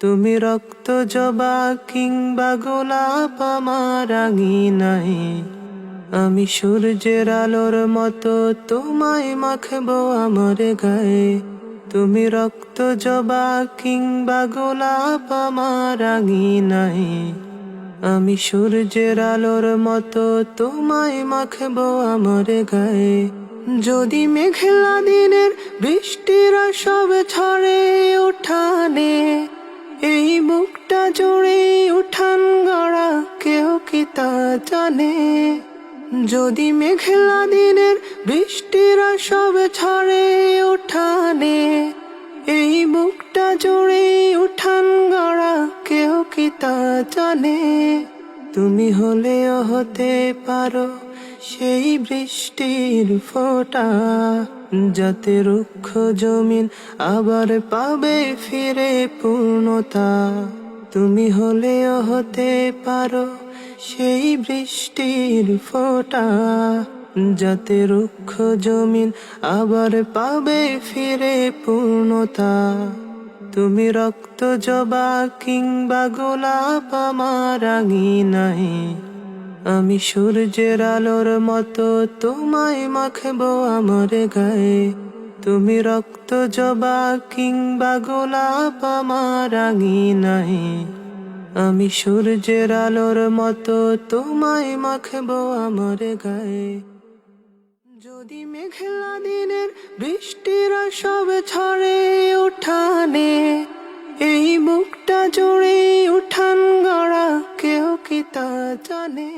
তুমি রক্ত জবা কিংবা গোলাপ আমার আঙিনায়, আমি সূর্যের আলোর মতো তোমায় মাখবো আমার গায়ে। তুমি রক্ত জবা কিংবা গোলাপ আমার আঙিনায়, আমি সূর্যের আলোর মতো তোমায় মাখবো আমার গায়ে। যদি মেঘলা দিনের বৃষ্টিরা সব ঝরে উঠানে, এই বুকটা জুড়ে উঠান গড়া কেউ কি তা জানে। যদি মেঘলা দিনের বৃষ্টিরা সব ঝরে উঠানে, এই বুকটা জুড়ে উঠান গড়া কেউ কি তা জানে। তুমি হলেও হতে পারো সেই বৃষ্টির ফোঁটা, যাতে রুক্ষ জমিন আবার পাবে ফিরে পূর্ণতা। তুমি হলেও হতে পারো সেই বৃষ্টির ফোঁটা, যাতে রুক্ষ জমিন আবার পাবে ফিরে পূর্ণতা। তুমি রক্ত জবা কিংবা গোলাপ আমার আঙিনায়, আমি সূর্যের আলোর মতো তোমায় মাখবো আমার গায়ে। তুমি রক্ত জবা কিংবা গোলাপ আমার আঙিনায়, আমি সূর্যের আলোর মতো তোমায় মাখবো আমার গায়ে। যদি মেঘলা দিনের বৃষ্টিরা সব ঝরে উঠানে, এই বুকটা জুড়ে উঠান গড়া কেউ কি তা জানে।